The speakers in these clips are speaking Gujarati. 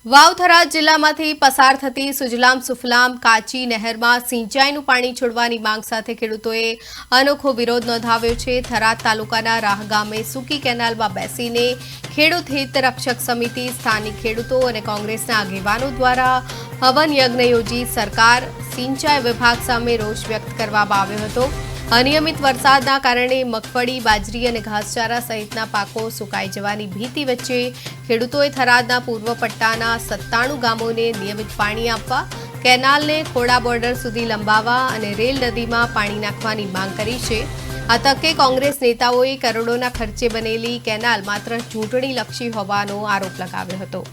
વાવથરા જિલ્લામાંથી પસાર થતી સુજલામ સુફલામ કાચી નહેરમાં સિંચાઈનું પાણી છોડવાની માંગ સાથે ખેડૂતોએ અનોખો વિરોધ નોંધાવ્યો છે। થરાદ તાલુકાના રાહ ગામે સૂકી કેનાલમાં બેસીને ખેડૂત હિત રક્ષક સમિતિ, સ્થાનિક ખેડૂતો અને કોંગ્રેસના આગેવાનો દ્વારા હવન યજ્ઞ યોજી સરકાર સિંચાઈ વિભાગ સામે રોષ વ્યક્ત કરવામાં આવ્યો હતો। અનિયમિત વરસાદના કારણે મગફળી, બાજરી અને ઘાસચારા સહિતના પાકો સુકાઈ જવાની ભીતિ વચ્ચે ખેડૂતોએ થરાદના પૂર્વ પટ્ટાના 97 ગામોને નિયમિત પાણી આપવા, કેનાલને ખોડા બોર્ડર સુધી લંબાવવા અને રેલ નદીમાં પાણી નાખવાની માંગ કરી છે। આ તકે કોંગ્રેસ નેતાઓએ કરોડોના ખર્ચે બનેલી કેનાલ માત્ર ચૂંટણીલક્ષી હોવાનો આરોપ લગાવ્યો હતો।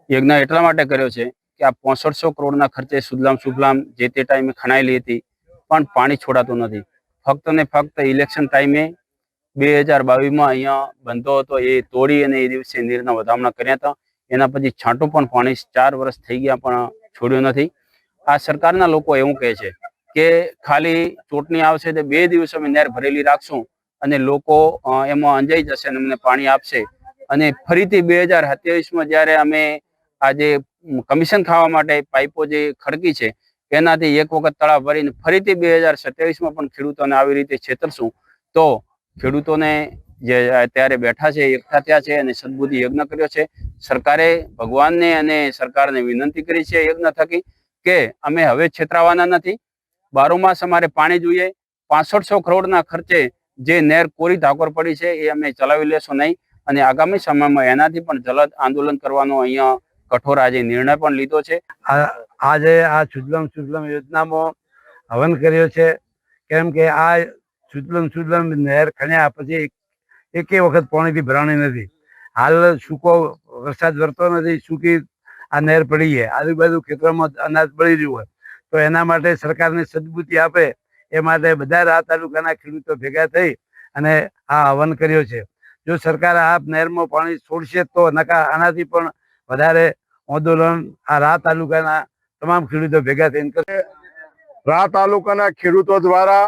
यज्ञ એટલા માટે કર્યો છે કે આ 6500 કરોડના ખર્ચે સુજલામ સુફલામ જે તે ટાઈમે ખણાયેલી હતી, પણ પાણી છોડાતું નથી। ફક્ત ને ફક્ત ઇલેક્શન ટાઈમે 2022માં અહીંયા બનતો હતો, એ તોડી અને એ દિવસે નીરના વધામણા કર્યા હતા। એના પછી છાંટું પણ પાણી 4 વર્ષ થઈ ગયા પણ છોડ્યું નથી। આ સરકારના લોકો એવું કહે છે કે ખાલી ચૂંટણી આવશે તો 2 દિવસ અમે નહેર ભરેલી રાખશું અને લોકો એમાં અંજાઈ જશે અને અમને પાણી આપશે। અને ફરીથી 2027માં જ્યારે અમે આજે કમિશન ખાવા માટે પાઇપો જે ખડકી છે એનાથી એક વખત તળાવ ભરીને ફરીથી 2027માં પણ ખેડૂતોને આવી રીતે છેતરશું તો ખેડૂતોને જે અત્યારે બેઠા છે એકઠા થયા છે અને સદબુદ્ધિ યજ્ઞ કર્યો છે। સરકારે ભગવાનને અને સરકારને વિનંતી કરી છે યજ્ઞ થકી કે અમે હવે છેતરાવાના નથી। 12 માસ અમારે પાણી જોઈએ। 6500 કરોડના ખર્ચે જે નહેર કોરી ધાકોર પડી છે એ અમે ચલાવી લેશું નહીં અને આગામી સમયમાં એનાથી પણ જલદ આંદોલન કરવાનો અહીંયા કઠોર આજે નિર્ણય પણ લીધો છે। આજે આ સુજલામ સુફલામ યોજનામાં હવન કર્યો છે, કેમ કે આ સુજલામ સુફલામ નહેર ખણ્યા પછી એકે વખત પાણીથી ભરાણી નથી। હાલ સૂકો વરસાદ વરતો નથી, સૂકી આ નહેર પડી છે, આજુબાજુ ખેતરોમાં અનાજ પડી રહ્યું હોય તો એના માટે સરકારને સદબુદ્ધિ આપે એ માટે બધા રાહ તાલુકાના ખેડૂતો ભેગા થઈ અને આ હવન કર્યો છે। જો સરકાર આ નહેરમાં પાણી છોડશે તો નકા આનાથી પણ વધારે આંદોલન આ રાહ તાલુકાના તમામ ખેડૂતો ભેગા થઈને કરે। રાહ તાલુકાના ખેડૂતો દ્વારા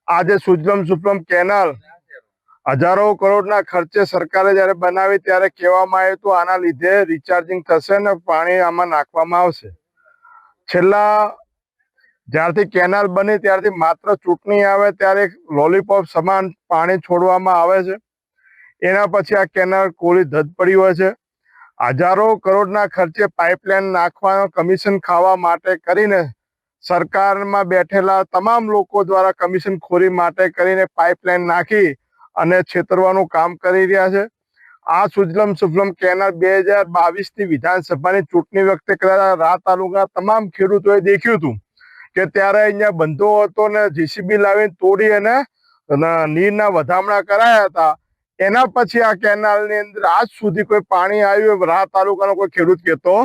આજે સુજલામ સુફલામ કેનાલ હજારો કરોડના ખર્ચે સરકારે જ્યારે બનાવી ત્યારે કહેવામાં આવ્યું હતું આના લીધે રિચાર્જિંગ થશે ને પાણી આમાં નાખવામાં આવશે। છેલ્લા જ્યારથી કેનાલ બની ત્યારથી માત્ર ચૂંટણી આવે ત્યારે લોલીપોપ સમાન પાણી છોડવામાં આવે છે। એના પછી આ કેનાલ કોરી ધજ પડી હોય છે। હજારો કરોડના ખર્ચે પાઇપલાઇન નાખવાનો કમિશન ખાવા માટે કરીને સરકારમાં બેઠેલા તમામ લોકો દ્વારા કમિશન ખોરી માટે કરીને પાઇપલાઇન નાખી અને છેતરવાનું કામ કરી રહ્યા છે। આ સુજલામ સુફલામ કેનાલ 2022ની વિધાનસભાની ચૂંટણી વખતે કદાચ રાહ તાલુકા તમામ ખેડૂતોએ દેખ્યું હતું કે ત્યારે અહીંયા બંધો હતો ને જીસીબી લાવીને તોડી અને નીરના વધામણા કરાયા હતા। એના પછી આ કેનાલની અંદર આજ સુધી કોઈ પાણી આવ્યું રાહ તાલુકાનો કોઈ ખેડૂત કહેતો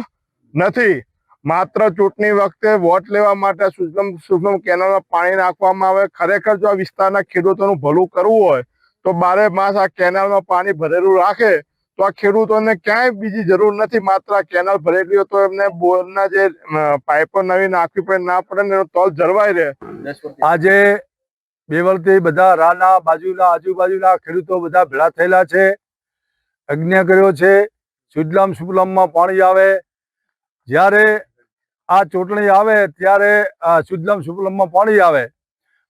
નથી। માત્ર ચૂંટણી વખતે વોટ લેવા માટે સુજલામ સુફલામ કેનાલમાં પાણી નાખવામાં આવે। ખરેખર જો આ વિસ્તારના ખેડૂતોનું ભલું કરવું હોય તો 12 માસ આ કેનાલમાં પાણી ભરેલું રાખે તો આ ખેડૂતોને ક્યાંય બીજી જરૂર નથી। માત્ર આ કેનાલ ભરેલી હોય તો એમને બોરના જે પાઇપો નવી નાખવી પડે ના પડે ને એનો તોલ જળવાઈ રહે। આજે બેવલથી બધા રાના બાજુના આજુબાજુના ખેડૂતો બધા ભેળા થયેલા છે, યજ્ઞ કર્યો છે। સુજલામ સુફલામમાં પાણી આવે, જ્યારે આ ચૂંટણી આવે ત્યારે સુજલામ સુફલામમાં પાણી આવે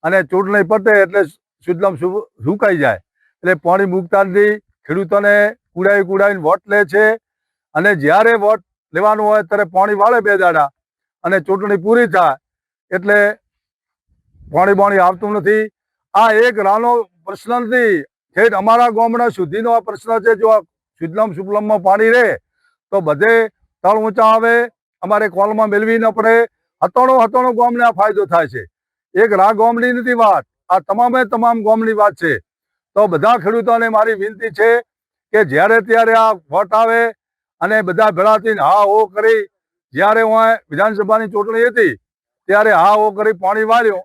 અને ચૂંટણી પતે એટલે સુજલામ સુકાઈ જાય એટલે પાણી મૂકતા નથી। ખેડૂતોને કુડાઈને વોટ લે છે અને જ્યારે વોટ લેવાનું હોય ત્યારે પાણી વાળે 2 દાડા અને ચૂંટણી પૂરી થાય એટલે પાણી આવતું નથી। આ એક રાનો પ્રશ્ન નથી, ઠેઠ અમારા ગામડા સુધીનો આ પ્રશ્ન છે। જો આ સુજલામ સુફલામમાં પાણી રહે તો બધે તળ ઊંચા આવે, અમારે કોલમાં મેળવી ન પડે। હતોણો ગામને આ ફાયદો થાય છે। એક રાહ ગામની નથી વાત, આ તમામ ગામની વાત છે। તો બધા ખેડૂતોને મારી વિનંતી છે કે જ્યારે ત્યારે આ વોટ આવે અને બધા ભેળા થઈને હા હો કરી, જ્યારે હું વિધાનસભાની ચૂંટણી હતી ત્યારે હા હો કરી પાણી વાળ્યું